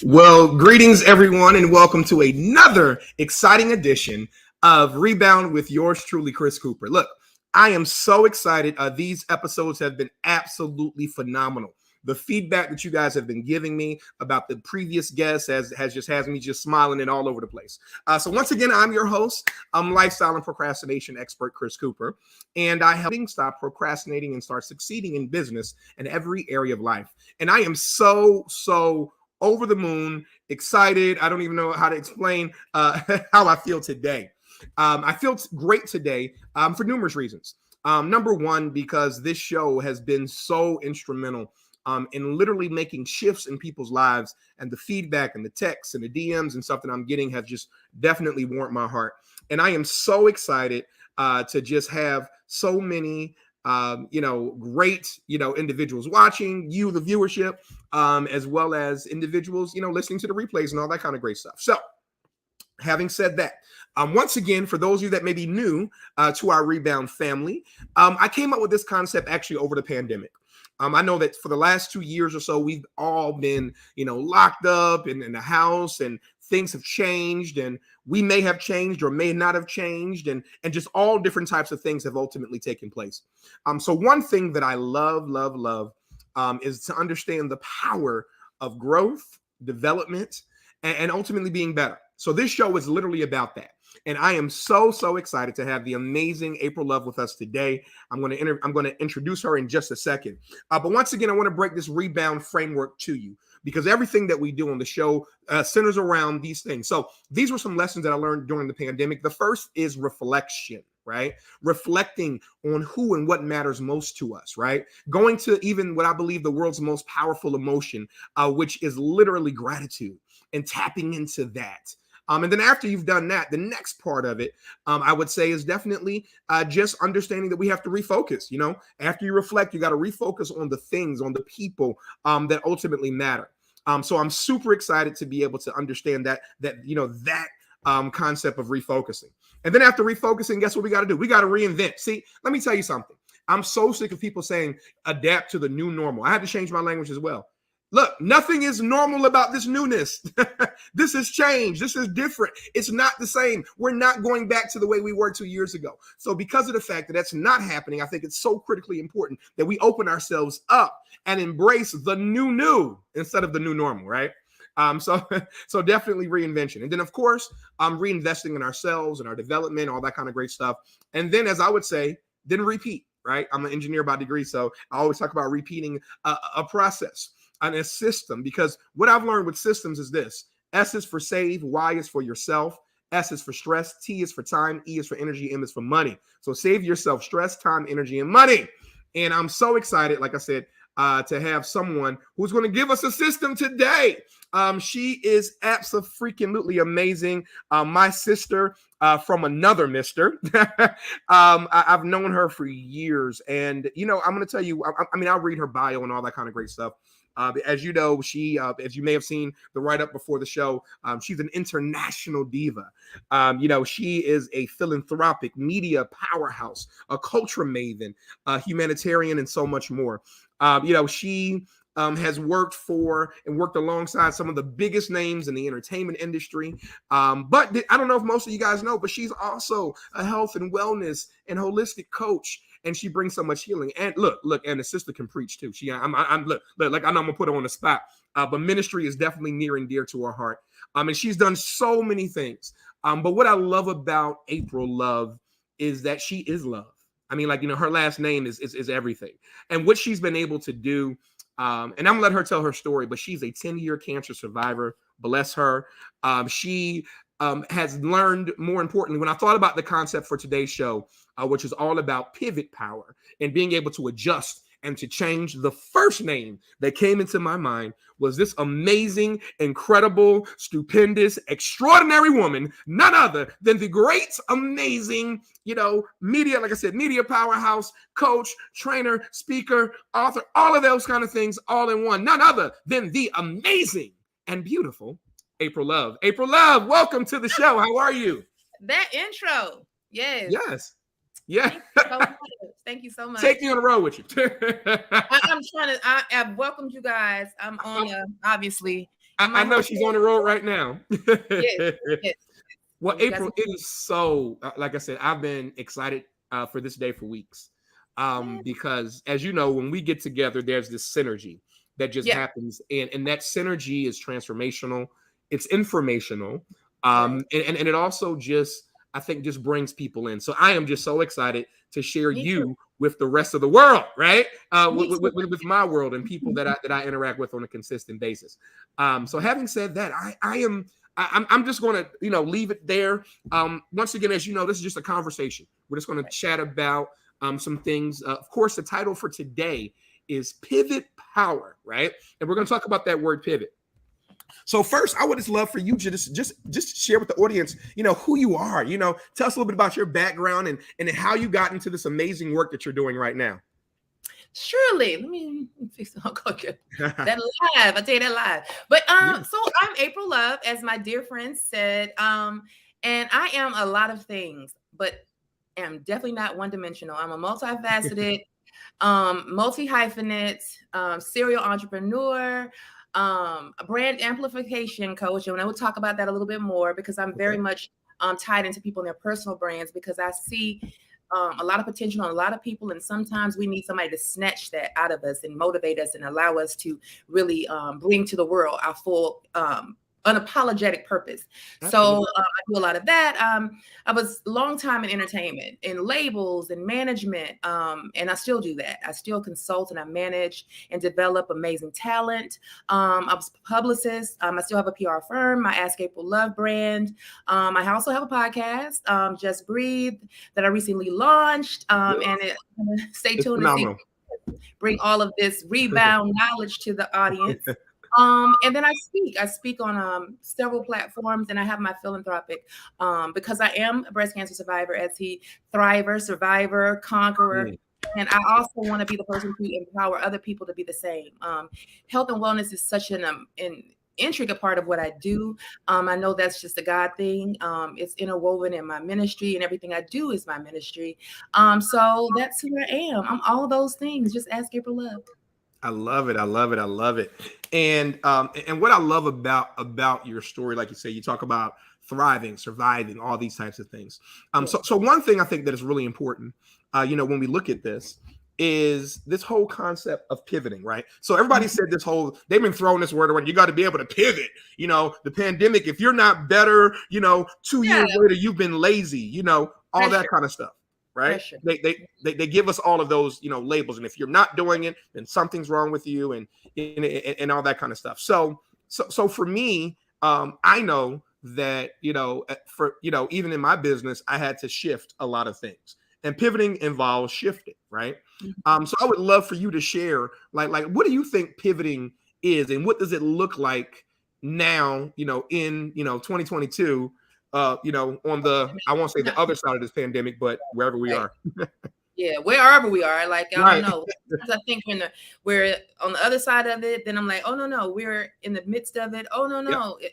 Well, greetings, everyone, and welcome to another exciting edition of Rebound with yours truly, Chris Cooper. Look, I am so excited. These episodes have been absolutely phenomenal. The feedback that you guys have been giving me about the previous guests has me just smiling and all over the place. So once again, I'm your host, lifestyle and procrastination expert, Chris Cooper, and I help you stop procrastinating and start succeeding in business in every area of life. And I am so over the moon, excited. I don't even know how to explain how I feel today. I feel great today for numerous reasons. Number one, because this show has been so instrumental in literally making shifts in people's lives, and the feedback and the texts and the DMs and stuff that I'm getting have just definitely warmed my heart. And I am so excited to just have so many great, individuals watching, the viewership, as well as individuals, listening to the replays and all that kind of great stuff. So having said that, once again, for those of you that may be new to our Rebound family, I came up with this concept actually over the pandemic. I know that for the last 2 years or so, we've all been, locked up in the house, and things have changed, and we may have changed or may not have changed, and just all different types of things have ultimately taken place. So one thing that I love is to understand the power of growth, development, and ultimately being better. So this show is literally about that. And I am so excited to have the amazing April Love with us today. I'm going to introduce her in just a second. But once again, I want to break this rebound framework to you, because everything that we do on the show centers around these things. So these were some lessons that I learned during the pandemic. The first is reflection, right? Reflecting on who and what matters most to us, right? Going to even what I believe the world's most powerful emotion, which is literally gratitude, and tapping into that. And then after you've done that, the next part of it, I would say, is definitely just understanding that we have to refocus. After you reflect, you got to refocus on the things, on the people that ultimately matter. So I'm super excited to be able to understand that concept of refocusing. And then after refocusing, guess what we got to do? We got to reinvent. See, let me tell you something. I'm so sick of people saying adapt to the new normal. I had to change my language as well. Look, nothing is normal about this newness. This is change. This is different. It's not the same. We're not going back to the way we were 2 years ago. So because of the fact that that's not happening, I think it's so critically important that we open ourselves up and embrace the new instead of the new normal, right? So definitely reinvention. And then, of course, reinvesting in ourselves and our development, all that kind of great stuff. And then, as I would say, then repeat, right? I'm an engineer by degree, so I always talk about repeating a process and a system, because what I've learned with systems is this: S is for save, Y is for yourself, S is for stress, T is for time, E is for energy, M is for money. So save yourself stress, time, energy, and money. And I'm so excited, like I said, to have someone who's going to give us a system today. She is absolutely amazing. My sister from another mister. I've known her for years. And, I'm going to tell you, I'll read her bio and all that kind of great stuff. As you know, she, as you may have seen the write-up before the show, she's an international diva. She is a philanthropic media powerhouse, a culture maven, a humanitarian, and so much more. She has worked for and worked alongside some of the biggest names in the entertainment industry. But I don't know if most of you guys know, but she's also a health and wellness and holistic coach. And she brings so much healing. And look, and the sister can preach too. Look, I know I'm gonna put her on the spot, but ministry is definitely near and dear to her heart. And she's done so many things. But what I love about April Love is that she is love. Her last name is everything. And what she's been able to do, and I'm gonna let her tell her story, but she's a 10-year cancer survivor. Bless her. She has learned, more importantly, when I thought about the concept for today's show, which is all about pivot power and being able to adjust and to change, the first name that came into my mind was this amazing, incredible, stupendous, extraordinary woman, none other than the great, amazing, media, like I said, media powerhouse, coach, trainer, speaker, author, all of those kind of things all in one, none other than the amazing and beautiful April Love. April Love, welcome to the show. How are you? That intro. Yes. Yeah. Thank you so much. Take me on the road with you. I've welcomed you guys. I'm on, obviously, I know she's on the road right now. Yes, yes. Well, You guys, April, it is so, like I said, I've been excited for this day for weeks. yeah, Because as you know, when we get together, there's this synergy that just yeah, happens. And that synergy is transformational, it's informational. right. And it also just, I think, just brings people in. So I am just so excited to share Me too. you with the rest of the world, right? Me too. With my world and people that I interact with on a consistent basis. So having said that, I'm just going to, leave it there. Once again, as you know, this is just a conversation. We're just going to chat about some things. Of course, the title for today is Pivot Power, right? And we're going to talk about that word pivot. So first, I would just love for you to just share with the audience, who you are. Tell us a little bit about your background and how you got into this amazing work that you're doing right now. Surely, let me fix it. I'll go get that live. I tell you that live. But so I'm April Love, as my dear friend said, and I am a lot of things, but am definitely not one-dimensional. I'm a multifaceted, multi-hyphenate, serial entrepreneur, a brand amplification coach, and I will talk about that a little bit more because I'm very much tied into people and their personal brands because I see a lot of potential in a lot of people, and sometimes we need somebody to snatch that out of us and motivate us and allow us to really bring to the world our full unapologetic purpose. Absolutely. So I do a lot of that. I was a long time in entertainment, in labels and management, and I still do that. I still consult and I manage and develop amazing talent. I was a publicist. I still have a PR firm, my Ask April Love brand. I also have a podcast, Just Breathe, that I recently launched. And stay tuned to see bring all of this rebound knowledge to the audience. And then I speak on several platforms, and I have my philanthropic because I am a breast cancer survivor, thriver, survivor, conqueror. And I also want to be the person to empower other people to be the same. Health and wellness is such an intricate part of what I do. I know that's just a God thing. It's interwoven in my ministry, and everything I do is my ministry. So that's who I am. I'm all those things. Just ask April Love. I love it. I love it. I love it. And what I love about your story, like you say, you talk about thriving, surviving, all these types of things. So one thing I think that is really important, when we look at this, is this whole concept of pivoting, right? So everybody said they've been throwing this word around. You got to be able to pivot. The pandemic, if you're not better, 2 years later, you've been lazy, all that kind of stuff. Right? They give us all of those, labels. And if you're not doing it, then something's wrong with you and all that kind of stuff. So for me, I know that, even in my business, I had to shift a lot of things, and pivoting involves shifting. Right. So I would love for you to share, like, what do you think pivoting is, and what does it look like now, in, 2022, on I won't say the other side of this pandemic, but wherever we are. Yeah, wherever we are. Like, I don't know. I think we're on the other side of it, then I'm like, oh no, we're in the midst of it. Oh no. Yep.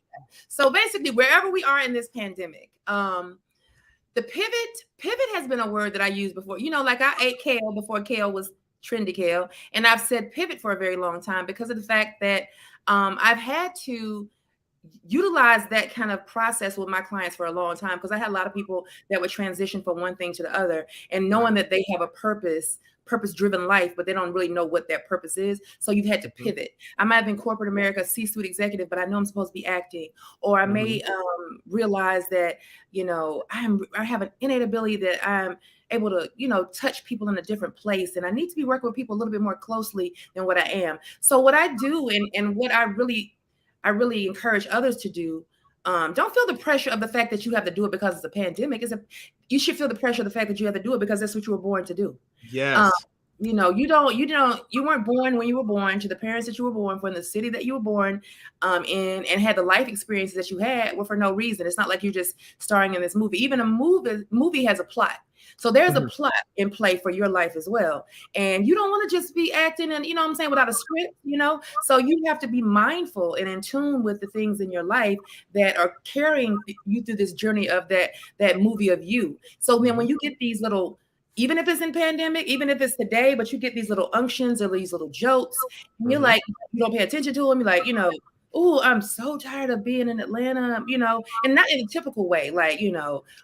So basically, wherever we are in this pandemic, the pivot has been a word that I used before. Like I ate kale before kale was trendy kale, and I've said pivot for a very long time because of the fact that I've had to utilize that kind of process with my clients for a long time, because I had a lot of people that would transition from one thing to the other, and knowing that they have a purpose-driven life, but they don't really know what that purpose is. So you've had to pivot. I might have been corporate America, C-suite executive, but I know I'm supposed to be acting. Or I may realize that, I have an innate ability that I'm able to, touch people in a different place. And I need to be working with people a little bit more closely than what I am. So what I do and what I really encourage others to do, don't feel the pressure of the fact that you have to do it because it's a pandemic. You should feel the pressure of the fact that you have to do it because that's what you were born to do. Yes. You weren't born when you were born to the parents that you were born for, in the city that you were born in, and had the life experiences that you had were for no reason. It's not like you're just starring in this movie. Even a movie has a plot. So there's a plot in play for your life as well. And you don't want to just be acting and, without a script, So you have to be mindful and in tune with the things in your life that are carrying you through this journey of that movie of you. So then when you get these little, even if it's in pandemic, even if it's today, but you get these little unctions or these little jokes, and you're like, you don't pay attention to them. You're like, oh, I'm so tired of being in Atlanta, and not in a typical way, like,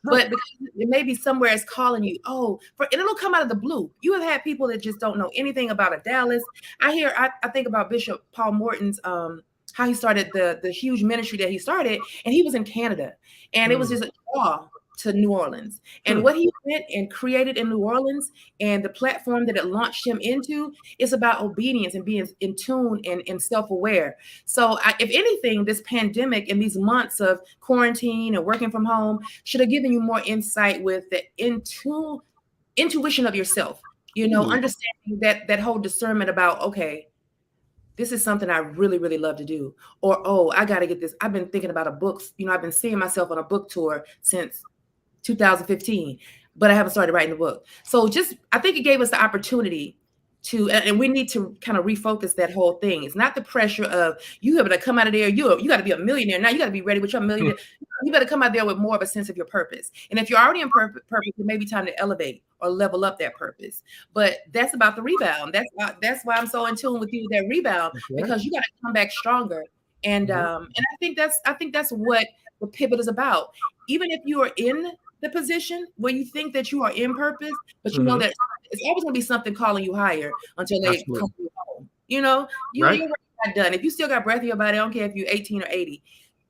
but because it may be somewhere it's calling you, and it'll come out of the blue. You have had people that just don't know anything about a Dallas. I think about Bishop Paul Morton's, how he started the huge ministry that he started, and he was in Canada, and it was just a draw to New Orleans, and what he went and created in New Orleans and the platform that it launched him into is about obedience and being in tune and self-aware. So if anything, this pandemic and these months of quarantine and working from home should have given you more insight with the intuition of yourself, understanding that whole discernment about, okay, this is something I really, really love to do. Or, I got to get this. I've been thinking about a book. I've been seeing myself on a book tour since 2015, but I haven't started writing the book. So I think it gave us the opportunity to, and we need to kind of refocus that whole thing. It's not the pressure of you able to come out of there. You got to be a millionaire. Now you got to be ready with your millionaire. You better come out there with more of a sense of your purpose. And if you're already in purpose, it may be time to elevate or level up that purpose. But that's about the rebound. That's why I'm so in tune with you, that rebound, because you got to come back stronger. And I think that's what the pivot is about. Even if you are in the position where you think that you are in purpose, but you know that it's always going to be something calling you higher until they come you home. You're not done. If you still got breath in your body, I don't care if you're 18 or 80,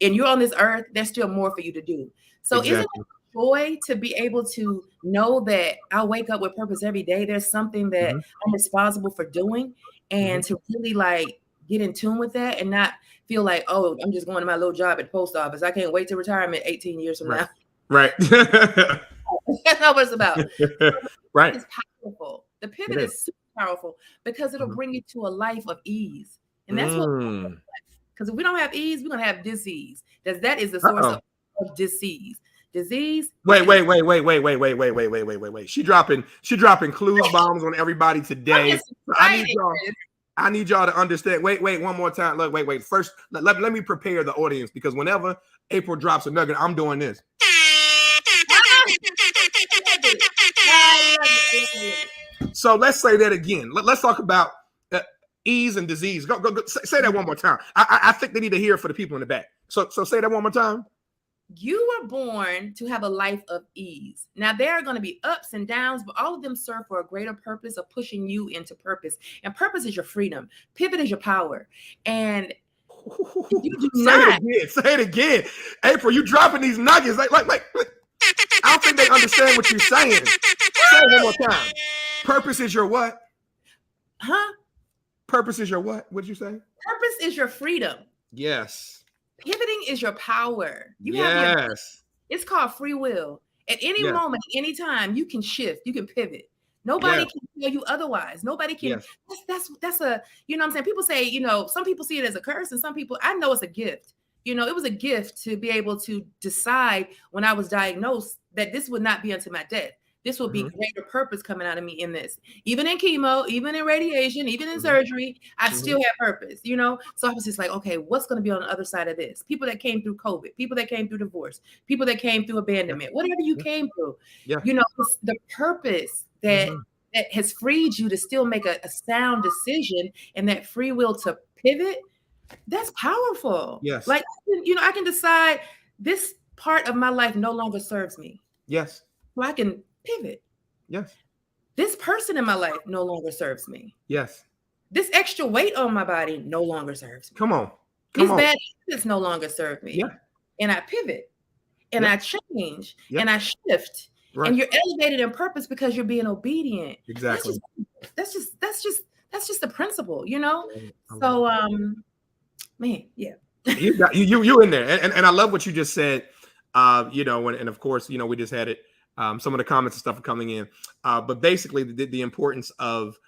and you're on this earth, there's still more for you to do. So isn't it a joy to be able to know that I wake up with purpose every day? There's something that I'm responsible for doing, and to really get in tune with that and not feel like, oh, I'm just going to my little job at the post office. I can't wait to retirement 18 years from now. Right. That's not what it's about. Right. It's powerful. The pivot is super powerful because it'll bring you to a life of ease. And that's what, because if we don't have ease, we're going to have disease. That is the source of disease. Disease. Wait. She dropping clues bombs on everybody today. I need y'all to understand. Wait, one more time. Look, wait. First, let me prepare the audience, because whenever April drops a nugget, I'm doing this. So let's say that again. Let's talk about ease and disease. Go. Say that one more time. I think they need to hear it for the people in the back. So say that one more time. You were born to have a life of ease. Now, there are going to be ups and downs, but all of them serve for a greater purpose of pushing you into purpose. And purpose is your freedom. Pivot is your power. And you do not. Say it again. April, you dropping these nuggets. Like, I don't think they understand what you're saying. Say it one more time. Purpose is your what? Purpose is your what? What did you say? Purpose is your freedom. Yes. Pivoting is your power. It's called free will. At any moment, any time, you can shift, you can pivot. Nobody can tell you otherwise. Nobody can. That's a, what I'm saying? People say, some people see it as a curse, and some people, I know it's a gift. It was a gift to be able to decide when I was diagnosed that this would not be unto my death. This will be greater purpose coming out of me in this. Even in chemo, even in radiation, even in surgery, I still have purpose, So I was just like, okay, what's going to be on the other side of this? People that came through COVID, people that came through divorce, people that came through abandonment, whatever you came through, the purpose that has freed you to still make a sound decision, and that free will to pivot, that's powerful. Yes. Like, I can decide this part of my life no longer serves me. Yes. So I can pivot. Yes. This person in my life no longer serves me. Yes. This extra weight on my body no longer serves me. Come on. These bad habits no longer serve me. Yeah. And I pivot, and I change, and I shift. Right. And you're elevated in purpose because you're being obedient. Exactly. That's just the principle, So man, yeah. you in there. And I love what you just said. And of course, we just had it. Some of the comments and stuff are coming in, but basically the importance of,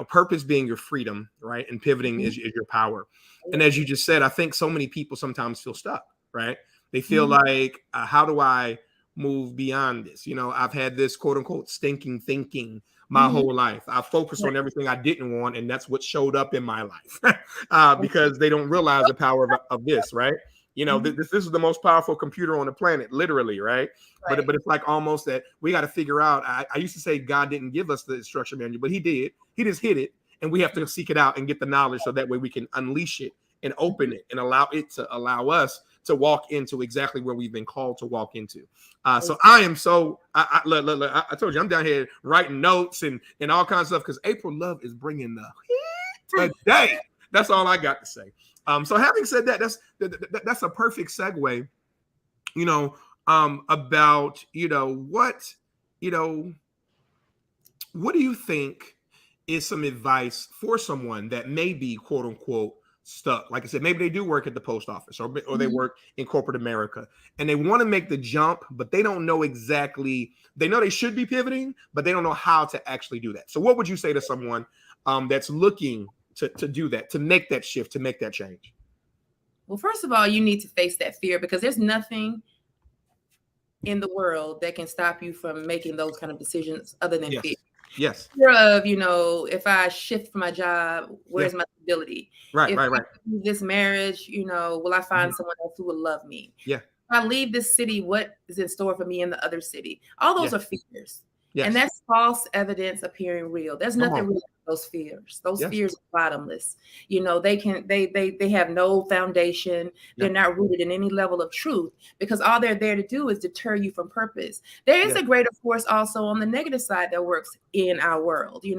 purpose being your freedom, right? And pivoting is your power. And as you just said, I think so many people sometimes feel stuck, right? They feel like, how do I move beyond this? I've had this quote unquote stinking thinking my whole life. I focused on everything I didn't want, and that's what showed up in my life because they don't realize the power of this, right? This is the most powerful computer on the planet, literally, right? But it's like almost that we got to figure out. I used to say God didn't give us the instruction manual, but he did. He just hid it, and we have to seek it out and get the knowledge so that way we can unleash it and open it and allow it to allow us to walk into exactly where we've been called to walk into. So I am so, look, I told you, I'm down here writing notes and all kinds of stuff because April Love is bringing the heat today. That's all I got to say. So having said that, that's a perfect segue, about, what do you think is some advice for someone that may be quote unquote stuck? Like I said, maybe they do work at the post office or they work in corporate America and they want to make the jump, but they don't know exactly, they know they should be pivoting, but they don't know how to actually do that. So what would you say to someone that's looking to do that, to make that shift, to make that change? Well, first of all, you need to face that fear because there's nothing in the world that can stop you from making those kind of decisions other than fear. Yes. Fear of, if I shift from my job, where's my stability? Right. I leave this marriage, will I find someone else who will love me? Yeah. If I leave this city, what is in store for me in the other city? All those are fears. Yes. And that's false evidence appearing real. There's nothing real about those fears. Those fears are bottomless. They have no foundation. They're not rooted in any level of truth because all they're there to do is deter you from purpose. There is a greater force also on the negative side that works in our world. You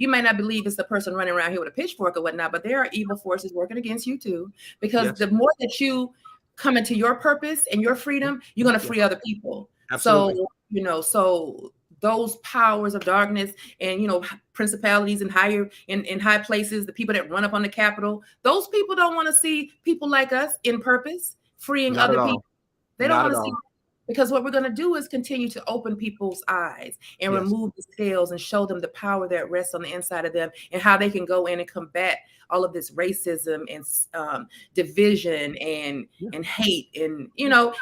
might not believe it's the person running around here with a pitchfork or whatnot, but there are evil forces working against you too, because the more that you come into your purpose and your freedom, you're going to free other people. Absolutely. So, those powers of darkness and, principalities in high places, the people that run up on the Capitol, those people don't want to see people like us in purpose, freeing other people. They don't want to see, because what we're going to do is continue to open people's eyes and remove the scales and show them the power that rests on the inside of them and how they can go in and combat all of this racism and division and hate and,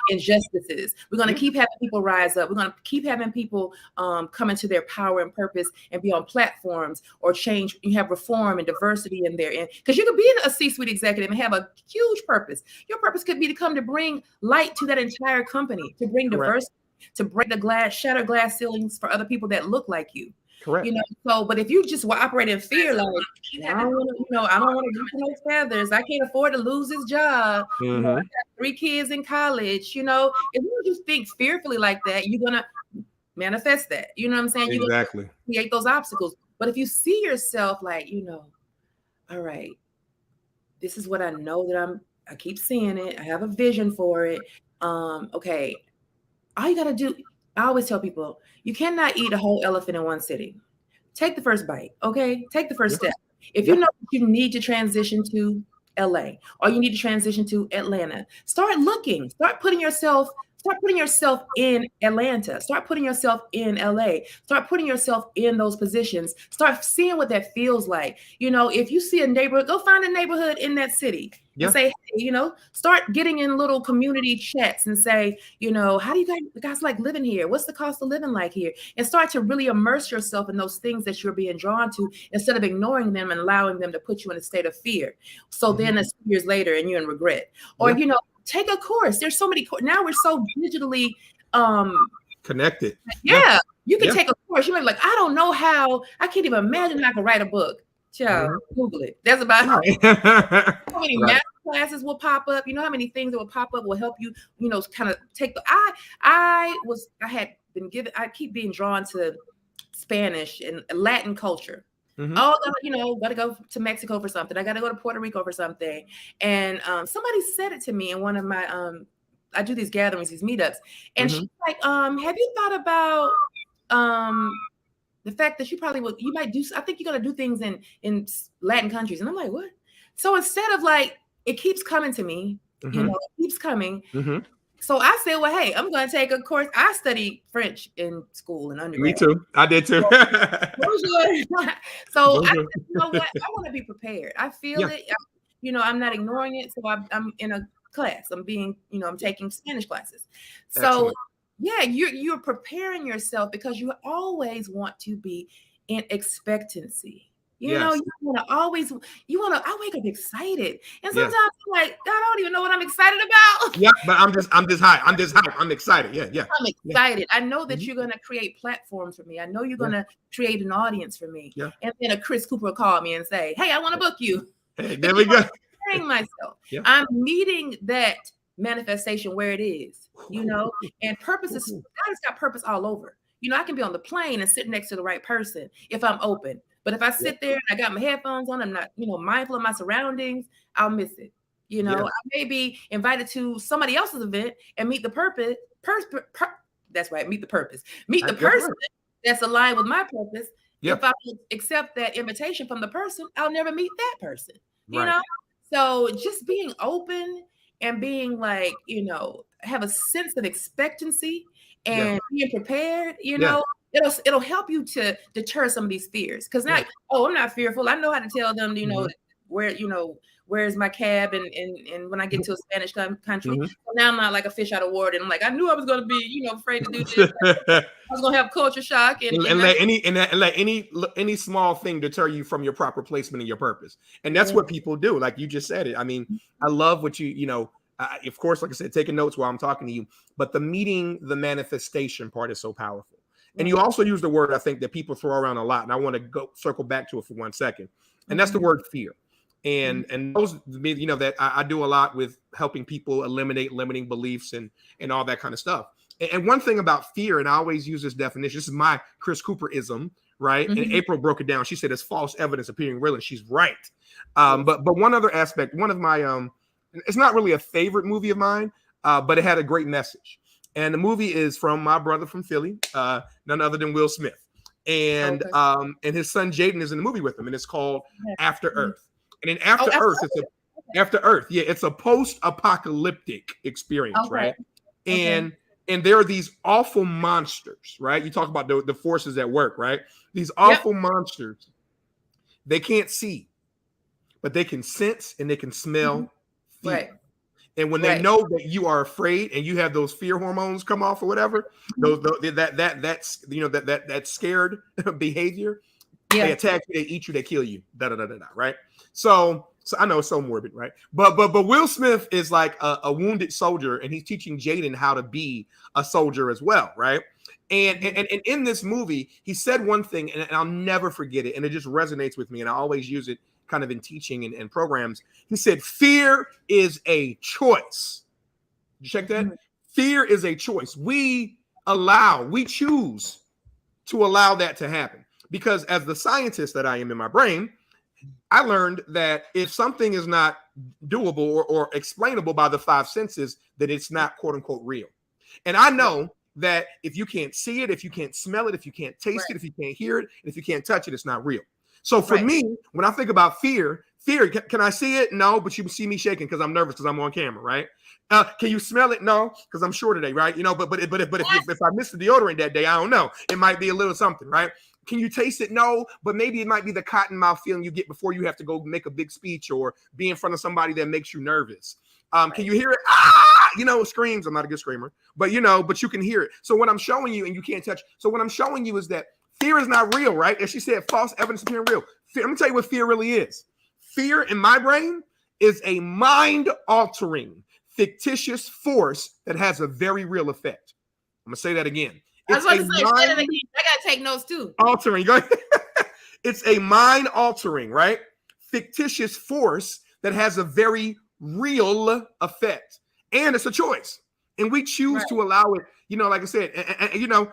injustices. We're going to keep having people rise up. We're going to keep having people come into their power and purpose and be on platforms or change. You have reform and diversity in there. And because you could be a C-suite executive and have a huge purpose. Your purpose could be to come to bring light to that entire company, to bring diversity, to break shatter glass ceilings for other people that look like you. Correct. But if you just operate in fear, like I don't want to do those feathers. I can't afford to lose this job. I got 3 kids in college. If you just think fearfully like that, you're gonna manifest that. You know what I'm saying? You're gonna create those obstacles. But if you see yourself like, all right, this is what I know that I keep seeing it. I have a vision for it. Okay, all you gotta do. I always tell people, you cannot eat a whole elephant in one sitting. Take the first bite, okay? Take the first step. If you know you need to transition to LA or you need to transition to Atlanta, start looking. Start putting yourself in Atlanta. Start putting yourself in LA. Start putting yourself in those positions. Start seeing what that feels like. If you see a neighborhood, go find a neighborhood in that city. And say, hey, start getting in little community chats and say, how do you guys like living here? What's the cost of living like here? And start to really immerse yourself in those things that you're being drawn to instead of ignoring them and allowing them to put you in a state of fear. So then it's years later and you're in regret. Or, take a course. There's so many now we're so digitally connected. You can take a course. You may be like, I don't know how. I can't even imagine how I could write a book. Google it. That's about how many math classes will pop up. You know how many things that will pop up will help you, kind of take the I keep being drawn to Spanish and Latin culture. Gotta go to Mexico for something. I gotta go to Puerto Rico for something. And somebody said it to me in one of my I do these gatherings, these meetups, and she's like, have you thought about the fact that you might do, I think you're gonna do things in Latin countries. And I'm like, what? So instead of like, it keeps coming to me, it keeps coming. So I said, well, hey, I'm going to take a course. I studied French in school and undergrad. Me too. I did too. So I want to be prepared. I feel it. I'm not ignoring it. So I'm in a class. I'm taking Spanish classes. So you're preparing yourself because you always want to be in expectancy. You want to I wake up excited. And sometimes I'm like, I don't even know what I'm excited about. Yeah, but I'm just hyped. I'm excited. Yeah. I'm excited. I know that you're going to create platforms for me. I know you're going to create an audience for me. Yeah. And then a Chris Cooper will call me and say, hey, I want to book you. Hey, there we go. preparing myself. Yeah. I'm meeting that manifestation where it is, and purpose is, God has got purpose all over. I can be on the plane and sit next to the right person if I'm open. But if I sit there and I got my headphones on, I'm not, mindful of my surroundings, I'll miss it. I may be invited to somebody else's event and meet the purpose. That's right, meet the purpose. Meet the person that's aligned with my purpose. If I accept that invitation from the person, I'll never meet that person. So just being open and being like, have a sense of expectancy and being prepared, it'll help you to deter some of these fears. Because now, I'm not fearful. I know how to tell them, where's my cab and when I get to a Spanish country. So now I'm not like a fish out of water. And I'm like, I knew I was going to be, afraid to do this. I was going to have culture shock. And let any small thing deter you from your proper placement and your purpose. And that's what people do. Like you just said it. I mean, I love what of course, like I said, taking notes while I'm talking to you, but the manifestation part is so powerful. And you also use the word, I think, that people throw around a lot. And I want to circle back to it for 1 second. And that's the word fear. And those, that I do a lot with helping people eliminate limiting beliefs and all that kind of stuff. And one thing about fear, and I always use this definition, this is my Chris Cooper-ism, right? And April broke it down. She said it's false evidence appearing real, and she's right. But one other aspect, one of my, it's not really a favorite movie of mine, but it had a great message. And the movie is from my brother from Philly, none other than Will Smith. And his son Jaden is in the movie with him, and it's called After Earth. And in After Earth, After Earth, it's a post-apocalyptic experience, right? And there are these awful monsters, right? You talk about the forces at work, right? These awful monsters, they can't see, but they can sense and they can smell fear. Right. And when they know that you are afraid and you have those fear hormones come off or whatever, that scared behavior, they attack you, they eat you, they kill you, right? So I know it's so morbid, right? But Will Smith is like a wounded soldier, and he's teaching Jaden how to be a soldier as well, right? And in this movie, he said one thing, and I'll never forget it, and it just resonates with me, and I always use it kind of in teaching and programs. He said, fear is a choice. You check that? Fear is a choice. We choose to allow that to happen. Because as the scientist that I am in my brain, I learned that if something is not doable or explainable by the 5 senses, that it's not quote unquote real. And I know that if you can't see it, if you can't smell it, if you can't taste it, if you can't hear it, and if you can't touch it, it's not real. So for me, when I think about fear, can I see it? No, but you can see me shaking because I'm nervous because I'm on camera, right? Can you smell it? No, because I'm sure today, right? But if I miss the deodorant that day, I don't know. It might be a little something, right? Can you taste it? No, but maybe it might be the cotton mouth feeling you get before you have to go make a big speech or be in front of somebody that makes you nervous. Can you hear it? Screams. I'm not a good screamer, but you can hear it. So what I'm showing you, and you can't touch. So what I'm showing you is that fear is not real, right? As she said, false evidence appearing real. Let me tell you what fear really is. Fear in my brain is a mind-altering, fictitious force that has a very real effect. I'm going to say that again. I was about to say that again. I got to take notes too. Altering. It's a mind-altering, right? Fictitious force that has a very real effect. And it's a choice. And we choose to allow it. Like I said, and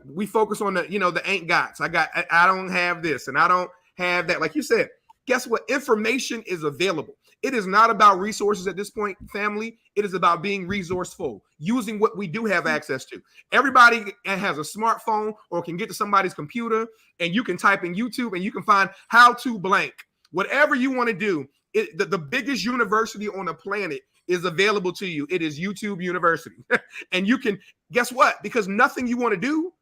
we focus on the ain't gots. I don't have this and I don't have that. Like you said, guess what? Information is available. It is not about resources at this point, family. It is about being resourceful, using what we do have access to. Everybody has a smartphone or can get to somebody's computer, and you can type in YouTube and you can find how to blank. Whatever you want to do, the biggest university on the planet is available to you. It is YouTube University. And you can, guess what? Because nothing you want to do,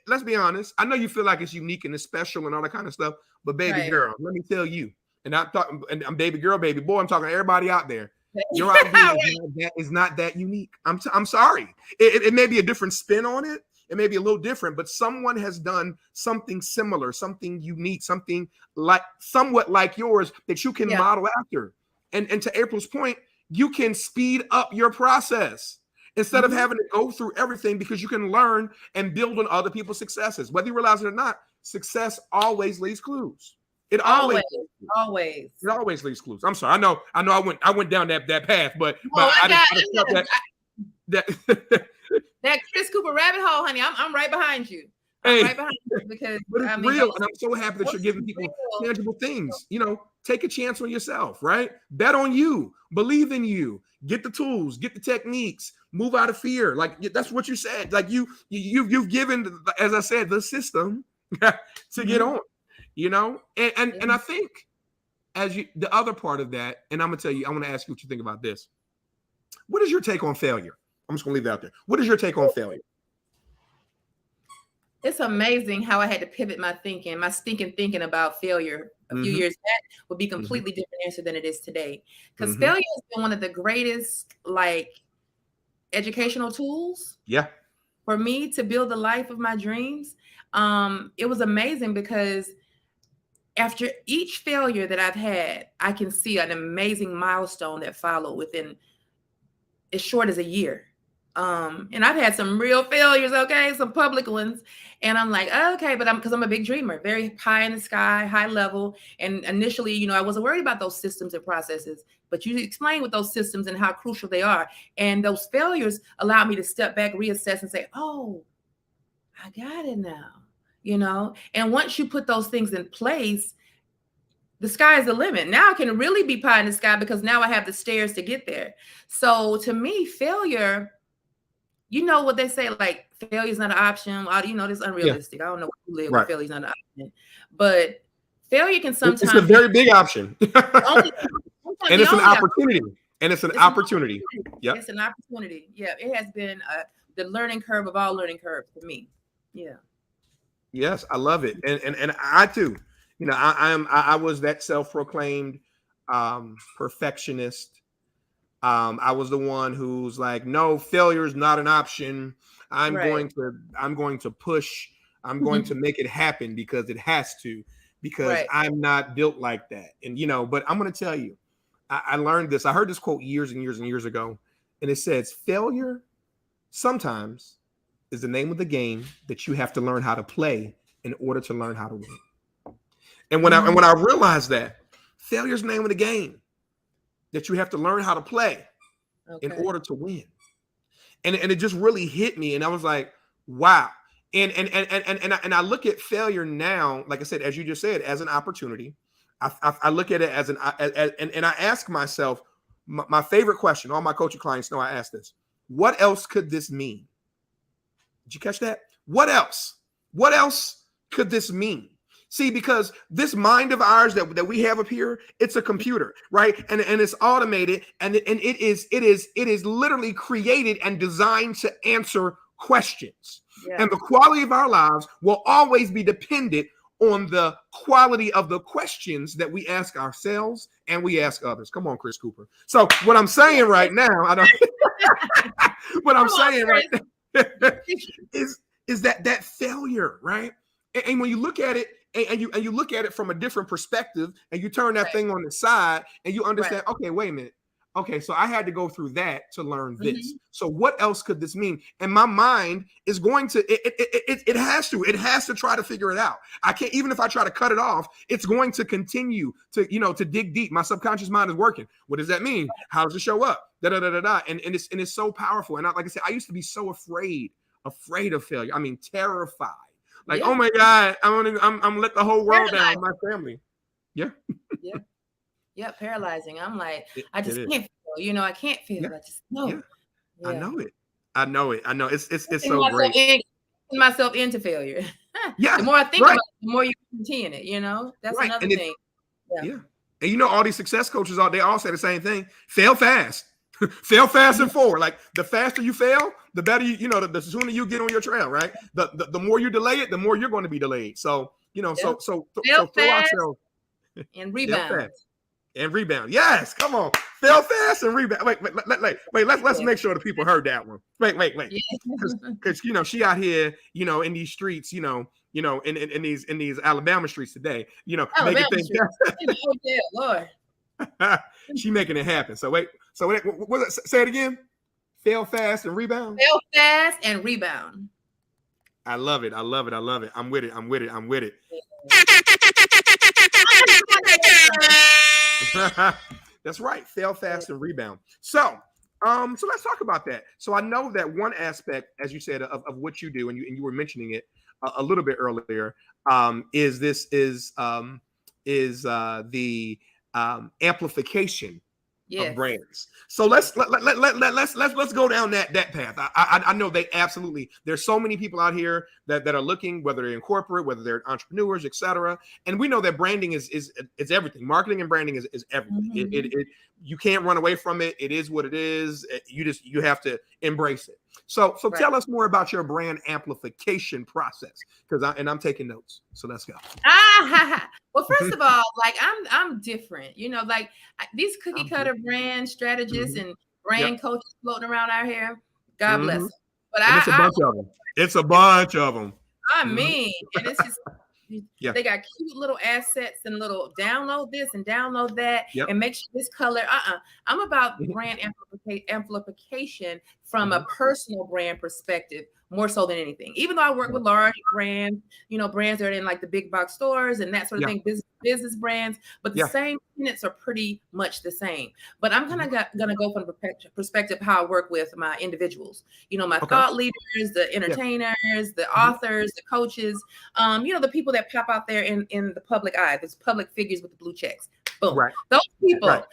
let's be honest. I know you feel like it's unique and it's special and all that kind of stuff, but baby girl, let me tell you, and I'm talking, and I'm baby girl, baby boy, I'm talking to everybody out there. Your idea is not that unique. I'm sorry. It may be a different spin on it. It may be a little different, but someone has done something similar, something unique, something like somewhat like yours that you can model after. And to April's point, you can speed up your process instead of having to go through everything, because you can learn and build on other people's successes. Whether you realize it or not, success always leaves clues. It Always. It always leaves clues. I'm sorry. I went down that path, but that Chris Cooper rabbit hole, honey. I'm right behind you. Right behind you because but it's real, and I'm so happy that you're giving people tangible things. Take a chance on yourself, right? Bet on you, believe in you, get the tools, get the techniques, move out of fear. Like that's what you said. Like you've given, as I said, the system to get on. And I think the other part of that, and I'm gonna tell you, I want to ask you what you think about this. What is your take on failure? I'm just gonna leave it out there. What is your take on failure? It's amazing how I had to pivot my stinking thinking about failure a few years back would be completely different answer than it is today. Because failure has been one of the greatest educational tools. Yeah. For me to build the life of my dreams. It was amazing because after each failure that I've had, I can see an amazing milestone that followed within as short as a year. And I've had some real failures, some public ones. And I'm like, okay, but because I'm a big dreamer, very high in the sky, high level. And initially, I wasn't worried about those systems and processes, but you explain what those systems and how crucial they are. And those failures allow me to step back, reassess and say, oh, I got it now, And once you put those things in place, the sky is the limit. Now I can really be pie in the sky because now I have the stairs to get there. So to me, failure, what they say, like failure is not an option. This is unrealistic. Yeah. I don't know where you live, but failure is not an option. But failure can sometimes. It's a very big option. And it's an opportunity. It's an opportunity. Yeah. It's an opportunity. Yeah. It has been the learning curve of all learning curves for me. Yeah. Yes, I love it. And I too, I was that self-proclaimed perfectionist. I was the one who's like, no, failure is not an option. I'm going to push. I'm going to make it happen because it has to, because I'm not built like that. And, but I'm going to tell you, I learned this. I heard this quote years and years and years ago. And it says, failure sometimes is the name of the game that you have to learn how to play in order to learn how to win. And when I realized that failure is the name of the game that you have to learn how to play in order to win. And it just really hit me. And I was like, wow. And I look at failure now, like I said, as you just said, as an opportunity. I look at it as and I ask myself, my favorite question, all my coaching clients know I ask this: what else could this mean? Did you catch that? What else? What else could this mean? See, because this mind of ours that we have up here, it's a computer, right? And it's automated, and it is literally created and designed to answer questions. Yeah. And the quality of our lives will always be dependent on the quality of the questions that we ask ourselves and we ask others. Come on, Chris Cooper. So what I'm saying right now, is that failure, right? And when you look at it, and you look at it from a different perspective, and you turn that thing on the side, and you understand, okay, wait a minute. Okay, so I had to go through that to learn this. So what else could this mean? And my mind is going to, it has to try to figure it out. I can't, even if I try to cut it off, it's going to continue to, to dig deep. My subconscious mind is working. What does that mean? How does it show up? And it's so powerful. And like I said, I used to be so afraid of failure. I mean, terrified. Like, oh my God, I'm let the whole world down, my family. Yeah. Yeah, paralyzing. I'm like, I just can't feel. I can't feel. Yeah. I just know. Yeah. Yeah. I know it. It's so great. Myself into failure. Yeah. The more I think about it, the more you continue it. That's another thing. Yeah. And all these success coaches, they all say the same thing: fail fast. Fail fast and forward. Like the faster you fail, the better the sooner you get on your trail, right? The more you delay it, the more you're going to be delayed. So so throw ourselves and rebound. And rebound. Yes, come on. Fail fast and rebound. Wait. Let's make sure the people heard that one. Wait. Because she out here, in these streets, in these Alabama streets today, making things happen. Lord. She making it happen. So wait. So what say it again? Fail fast and rebound. Fail fast and rebound. I love it. I'm with it. That's right. Fail fast and rebound. So let's talk about that. So I know that one aspect, as you said, of what you do, and you were mentioning it a little bit earlier, is the amplification of brands. So let's go down that path. I know they absolutely. There's so many people out here that are looking, whether they're in corporate, whether they're entrepreneurs, etc. And we know that branding is everything. Marketing and branding is everything. Mm-hmm. You can't run away from it. It is what it is. You have to embrace it. So right. Tell us more about your brand amplification process, I'm taking notes. So let's go. Well, first of all, like I'm different, like these cookie cutter brand strategists and brand coaches floating around out here. God bless them. But it's a bunch of them. It's a bunch of them. I mean, and it's just they got cute little assets and little download this and download that and make sure this color. I'm about brand amplification from a personal brand perspective more so than anything. Even though I work with large brands, brands that are in like the big box stores and that sort of thing, business brands, but the same tenets are pretty much the same. But I'm gonna go from the perspective how I work with my individuals. My thought leaders, the entertainers, the authors, the coaches, the people that pop out there in the public eye, those public figures with the blue checks. Boom. Right. Those people,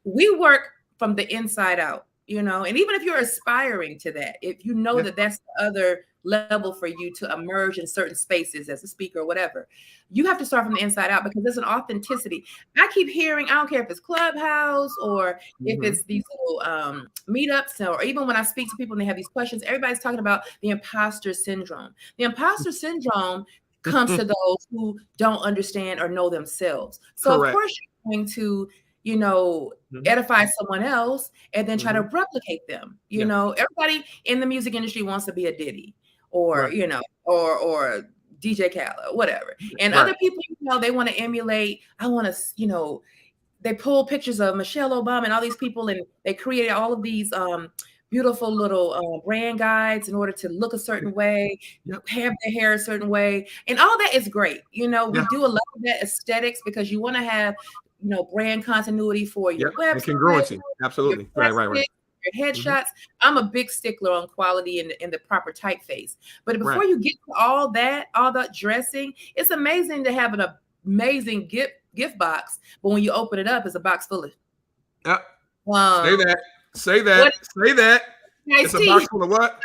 we work from the inside out. And even if you're aspiring to that, if you know that that's the other level for you to emerge in certain spaces as a speaker or whatever, you have to start from the inside out because there's an authenticity. I keep hearing, I don't care if it's Clubhouse or if it's these little meetups, or even when I speak to people and they have these questions, everybody's talking about the imposter syndrome. The imposter syndrome comes to those who don't understand or know themselves. So of course you're going to edify someone else and then try to replicate them. Everybody in the music industry wants to be a Diddy or, or DJ Khaled or whatever. And other people, they want to emulate. I want to, they pull pictures of Michelle Obama and all these people, and they created all of these beautiful little brand guides in order to look a certain way, have their hair a certain way. And all that is great. We do a lot of that aesthetics because you want to have brand continuity for your website, and congruency. Absolutely. Right. Your headshots. I'm a big stickler on quality and the proper typeface. But before you get to all that dressing, it's amazing to have an amazing gift box. But when you open it up, it's a box full of. Say that. It's a box full of what?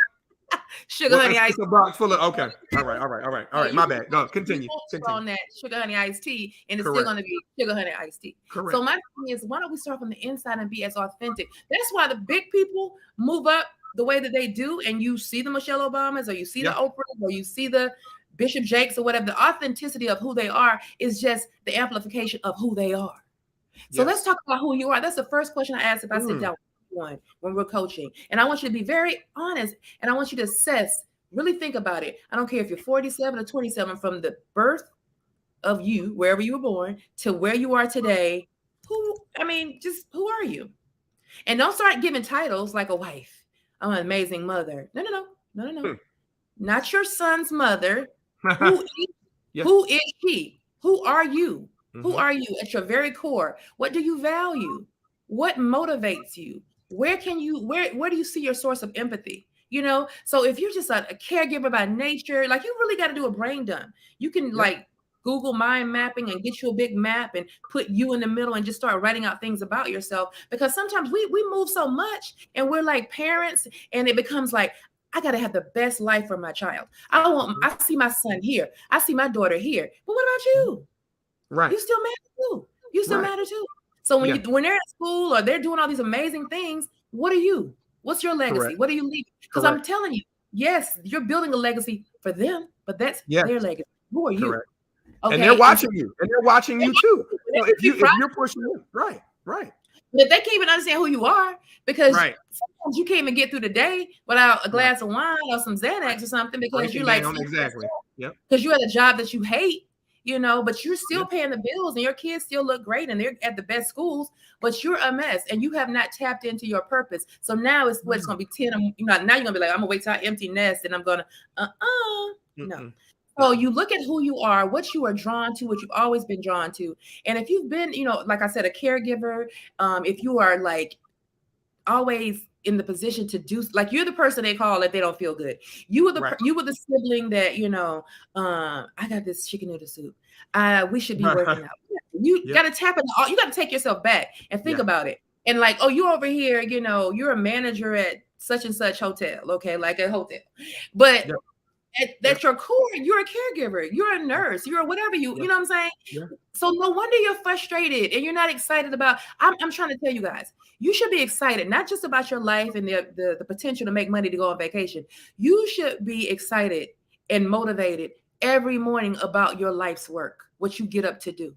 Sugar honey iced tea. It's a box full of okay. All right. My bad. No, continue. On that sugar honey iced tea, and it's still going to be sugar honey iced tea. Correct. So my thing is, why don't we start from the inside and be as authentic? That's why the big people move up the way that they do, and you see the Michelle Obamas, or you see the Oprahs, or you see the Bishop Jakes, or whatever. The authenticity of who they are is just the amplification of who they are. So let's talk about who you are. That's the first question I ask if I sit down. When we're coaching, and I want you to be very honest, and I want you to assess, really think about it. I don't care if you're 47 or 27, from the birth of you, wherever you were born, to where you are today. Who are you? And don't start giving titles like a wife. I'm an amazing mother. No. Not your son's mother. Who is she? Who are you? Who are you at your very core? What do you value? What motivates you? Where do you see your source of empathy? So if you're just a caregiver by nature, like, you really got to do a brain dump. You can like Google mind mapping and get you a big map and put you in the middle and just start writing out things about yourself. Because sometimes we move so much and we're like parents, and it becomes like, I got to have the best life for my child. I see my son here. I see my daughter here. But what about you? Right. You still matter too. You still matter too. So when they're at school or they're doing all these amazing things, what are you? What's your legacy? Correct. What are you leaving? Because I'm telling you, yes, you're building a legacy for them, but that's their legacy. Who are you? Correct. Okay. And they're watching you. And they're watching you too. So if you're pushing them, right. But they can't even understand who you are, because sometimes you can't even get through the day without a glass of wine or some Xanax or something, because you're like, exactly. Because you're at a job that you hate. But you're still paying the bills, and your kids still look great, and they're at the best schools, but you're a mess, and you have not tapped into your purpose. So now it's going to be 10. Now you're going to be like, I'm going to wait till I empty nest, and I'm going to, no. So you look at who you are, what you are drawn to, what you've always been drawn to. And if you've been, like I said, a caregiver, if you are like always in the position to do, like you're the person they call if they don't feel good. You were the sibling that, I got this chicken noodle soup. We should be working out. You got to tap into you got to take yourself back and think about it. And like, oh, you over here, you're a manager at such and such hotel, okay, like a hotel. But at your core, you're a caregiver, you're a nurse, you're whatever you know what I'm saying? Yeah. So no wonder you're frustrated and you're not excited about, I'm trying to tell you guys, you should be excited, not just about your life and the potential to make money to go on vacation. You should be excited and motivated every morning about your life's work, what you get up to do.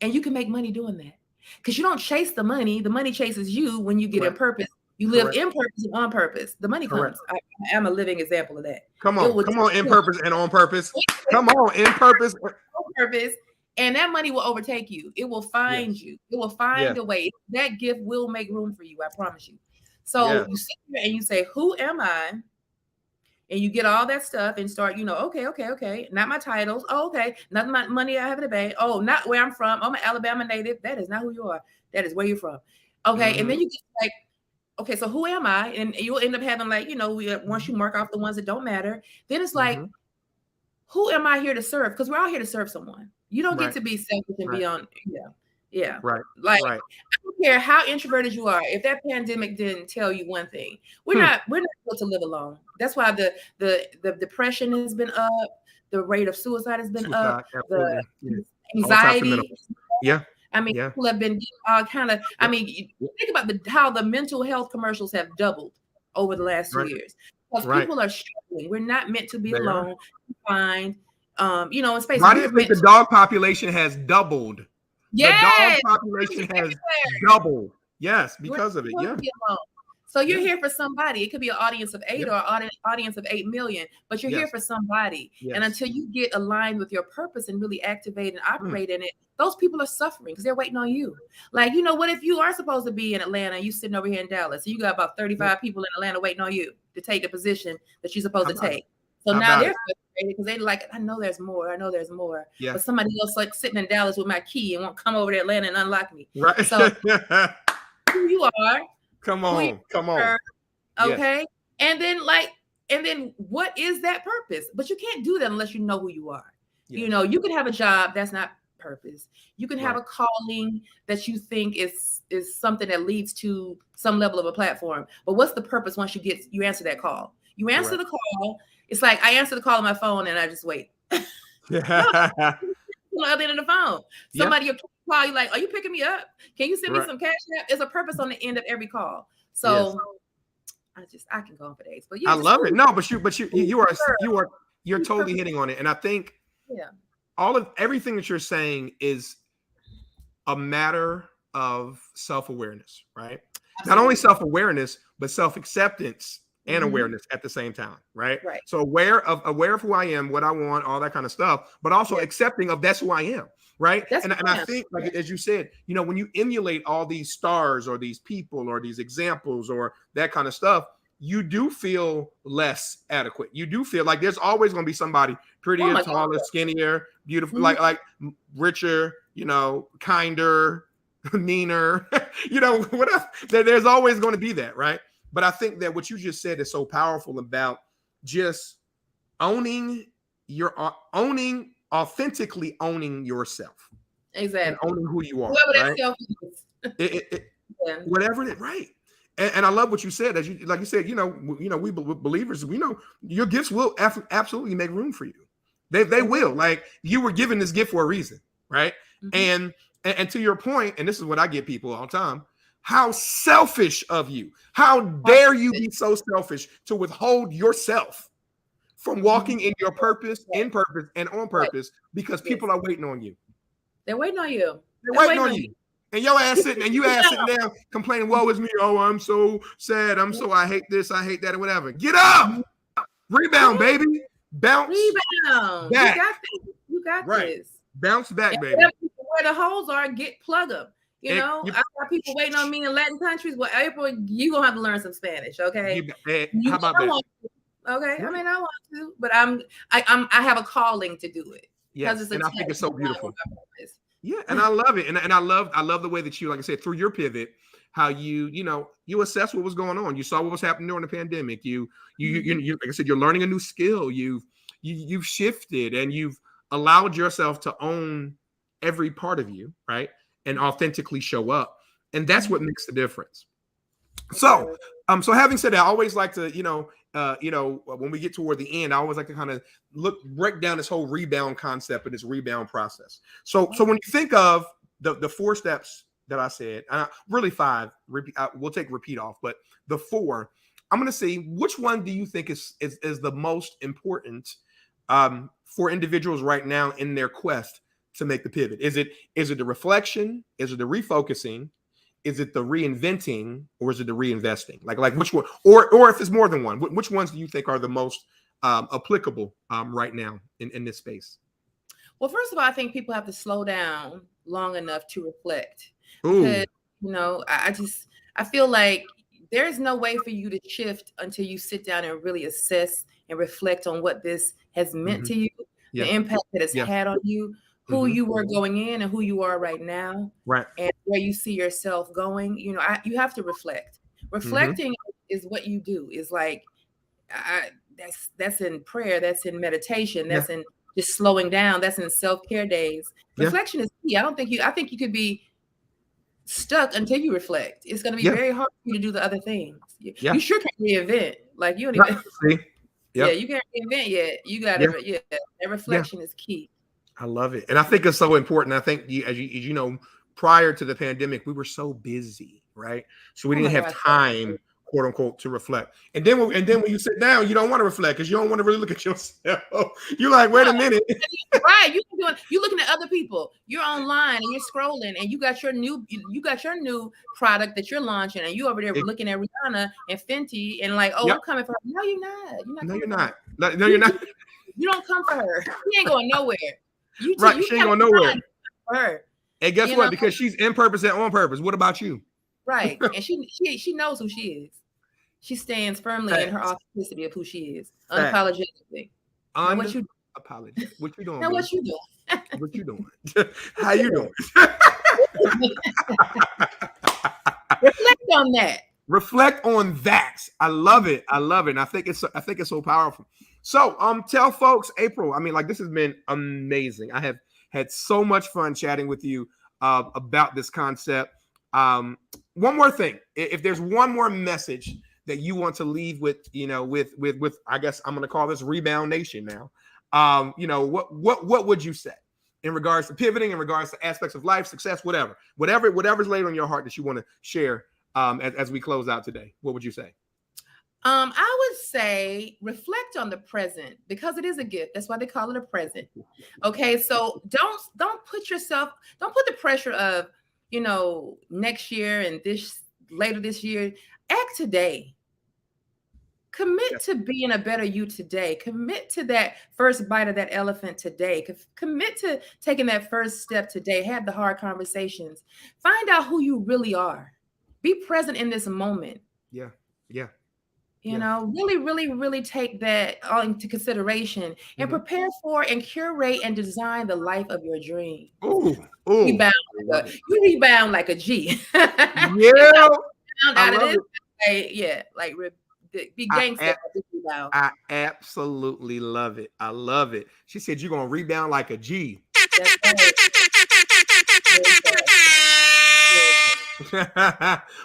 And you can make money doing that because you don't chase the money. The money chases you when you get in purpose. You live in purpose and on purpose. The money comes. I am a living example of that. Come on, in purpose and on purpose. Come on, in purpose. On purpose. And that money will overtake you. It will find you. It will find a way. That gift will make room for you. I promise you. So you sit here and you say, who am I? And you get all that stuff and start, okay. Not my titles. Oh, okay. Not my money I have in the bank. Oh, not where I'm from. I'm an Alabama native. That is not who you are. That is where you're from. Okay. And then you get like, okay, so who am I? And you'll end up having like, once you mark off the ones that don't matter, then it's like, who am I here to serve? Because we're all here to serve someone. You don't get to be selfish and be on. Yeah. Right. Like, I don't care how introverted you are. If that pandemic didn't tell you one thing, we're not built to live alone. That's why the depression has been up. The rate of suicide has been up. The anxiety. I mean, people have been all kind of, think about how the mental health commercials have doubled over the last 2 years. Because people are struggling. We're not meant to be alone, confined, in space. Why do you think the dog population has doubled? Yes. The dog population has doubled. Yes, because of it. Yeah. So you're here for somebody. It could be an audience of 8 or an audience of 8 million, but you're here for somebody. And until you get aligned with your purpose and really activate and operate in it, those people are suffering because they're waiting on you. Like, what if you are supposed to be in Atlanta and you sitting over here in Dallas? And you got about 35 people in Atlanta waiting on you to take the position that you're supposed to take. So now they're frustrated because they're like, I know there's more. Yeah. But somebody else like sitting in Dallas with my key and won't come over to Atlanta and unlock me. Right. So who you are. Come on. Okay. Yes. And then what is that purpose? But you can't do that unless you know who you are. Yes. You can have a job that's not purpose. You can have a calling that you think is something that leads to some level of a platform. But what's the purpose once you answer that call? You answer the call. It's like I answer the call on my phone and I just wait. On the other end of the phone. Somebody will call you like, are you picking me up? Can you send me some cash app? There's a purpose on the end of every call. So I can go on for days. But I love it. No, but you're totally hitting on it. And I think everything that you're saying is a matter of self-awareness, right? Absolutely. Not only self-awareness, but self-acceptance and awareness at the same time, right? So aware of who I am, what I want, all that kind of stuff, but also accepting of that's who I am, right? And I think, like as you said, when you emulate all these stars or these people or these examples or that kind of stuff, you do feel less adequate. You do feel like there's always going to be somebody prettier, taller, skinnier, beautiful, like richer, kinder, meaner, whatever. There's always going to be that, right? But I think that what you just said is so powerful about just authentically owning yourself. Exactly. And owning who you are. Whoever right? that self is. Whatever it is, right. And I love what you said, like you said, we believers, we know your gifts will absolutely make room for you. They will. Like you were given this gift for a reason, right? And to your point, and this is what I get people all the time, how selfish of you. How dare you be so selfish to withhold yourself from walking in your purpose, in purpose, and on purpose because people are waiting on you. They're waiting on you. They're waiting on you. And your ass sitting down complaining, woe is me. Oh, I'm so sad. I hate this. I hate that or whatever. Get up. Rebound, baby. Bounce. Rebound. Back. You got this. Bounce back, baby. Where the holes are, plug them. I got people waiting on me in Latin countries. Well, April, you're going to have to learn some Spanish, okay? How about that? Okay. Yeah. I mean, I want to, but I have a calling to do it. Yes. It's And I think it's so beautiful. purpose. Yeah. And I love it. And I love the way that you, like I said, through your pivot, how you assess what was going on. You saw what was happening during the pandemic. You, like I said, you're learning a new skill. You've shifted and you've allowed yourself to own every part of you, right? And authentically show up. And that's what makes the difference. So, so having said that, I always like to, when we get toward the end, I always like to kind of break down this whole rebound concept and this rebound process. So when you think of the 4 steps that I said, really 5, we'll take repeat off, but the 4, I'm going to see which one do you think is the most important for individuals right now in their quest to make the pivot? Is it the reflection? Is it the refocusing? Is it the reinventing, or is it the reinvesting? Like which one, or if it's more than one, which ones do you think are the most applicable right now in this space? Well, first of all, I think people have to slow down long enough to reflect. Ooh. Because, I feel like there's no way for you to shift until you sit down and really assess and reflect on what this has meant to you, the impact that it's had on you, who you were going in and who you are right now, right, and where you see yourself going. You have to reflect. Reflecting is what you do. Is like that's in prayer, that's in meditation, that's in just slowing down, that's in self-care days. Reflection is key. I think you could be stuck until you reflect. It's going to be very hard for you to do the other things. You sure can't reinvent. Like you don't even see. You can't reinvent yet. You got to that reflection is key. I love it. And I think it's so important. I think as you know, prior to the pandemic, we were so busy, right? So we didn't have time, quote unquote, to reflect. And then when you sit down, you don't want to reflect because you don't want to really look at yourself. You're like, wait a minute. Right. You're looking at other people. You're online and you're scrolling and you got your new product that you're launching and you over there looking at Rihanna and Fenty and like, I'm coming for her. No, you're not. No, you're not. No, you're not. You don't come for her. She ain't going nowhere. She ain't going nowhere. Her. And guess what? Because she's in purpose and on purpose. What about you? Right. And she knows who she is. She stands firmly in her authenticity of who she is, unapologetically. What you apologize? What you doing? Now what you doing? What you doing? How you doing? Reflect on that. Reflect on that. I love it. And I think it's so powerful. So tell folks, April, I mean, like, this has been amazing. I have had so much fun chatting with you about this concept. One more thing, if there's one more message that you want to leave with, with I guess I'm going to call this Rebound Nation now. What would you say in regards to pivoting, in regards to aspects of life, success, whatever's laid on your heart that you want to share as we close out today? What would you say? I would say reflect on the present because it is a gift. That's why they call it a present. Okay, so don't put the pressure of next year and later this year. Act today. Commit to being a better you today. Commit to that first bite of that elephant today. Commit to taking that first step today. Have the hard conversations. Find out who you really are. Be present in this moment. Yeah. Really, really, really take that all into consideration and prepare for and curate and design the life of your dream. Ooh. You rebound like a G. Yeah. Out of this. Be gangster. I absolutely love it. I love it. She said you're gonna rebound like a G.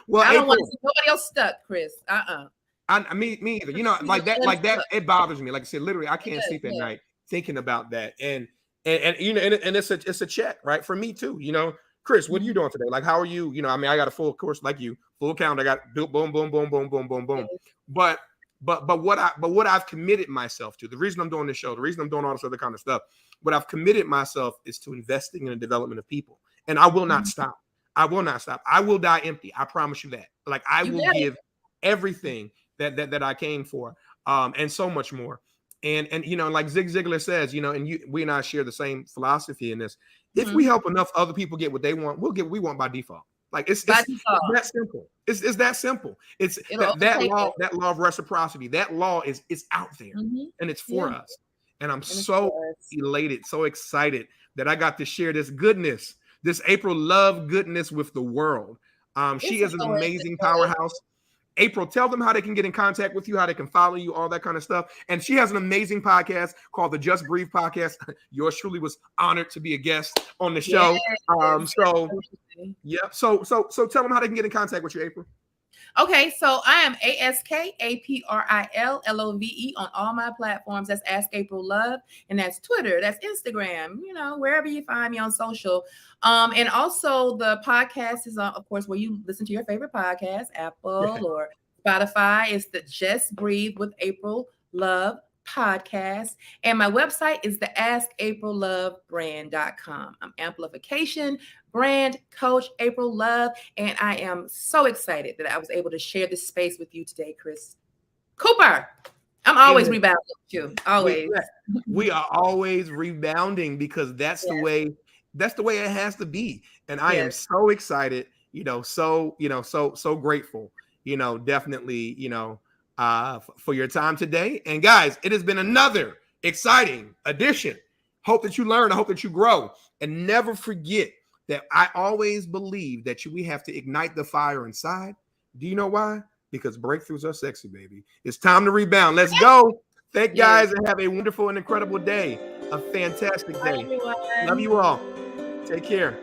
Well, I don't want to see nobody else stuck, Chris. Me either. Like that, it bothers me. Like I said, literally, I can't sleep at night thinking about that. And it's a check, right? For me too. Chris, what are you doing today? Like, how are you? I got a full course like you, full count. I got boom, boom, boom, boom, boom, boom, boom, boom. But what I've committed myself to, the reason I'm doing this show, the reason I'm doing all this other kind of stuff, what I've committed myself is to investing in the development of people. And I will not stop. I will not stop. I will die empty. I promise you that. Like, I will give everything that I came for, and so much more. And like Zig Ziglar says, we and I share the same philosophy in this. If we help enough other people get what they want, we'll get what we want by default. Like it's that simple. It's that simple. It's that law of reciprocity. That law is out there, and it's for us. And I'm so elated, so excited that I got to share this goodness, this April love goodness with the world. She is an amazing powerhouse. April, tell them how they can get in contact with you, how they can follow you, all that kind of stuff. And she has an amazing podcast called the Just Breathe Podcast. Yours truly was honored to be a guest on the show. So tell them how they can get in contact with you, April. Okay, so I am AskAprilLove on all my platforms. That's Ask April Love, and that's Twitter, that's Instagram, wherever you find me on social. And also the podcast is on, of course, where you listen to your favorite podcast, Apple or Spotify. It's the Just Breathe with April Love podcast. And my website is the AskAprilLoveBrand.com. I'm amplification brand coach April Love, and I am so excited that I was able to share this space with you today, Chris Cooper. I'm always rebounding with you. Always. We are always rebounding because that's the way it has to be. And I am so excited, so grateful, definitely, for your time today. And guys, it has been another exciting edition. Hope that you learn. I hope that you grow. And never forget that I always believe that we have to ignite the fire inside. Do you know why? Because breakthroughs are sexy, baby. It's time to rebound. Let's go. Thank you guys and have a wonderful and incredible day. A fantastic day. Love you all. Take care.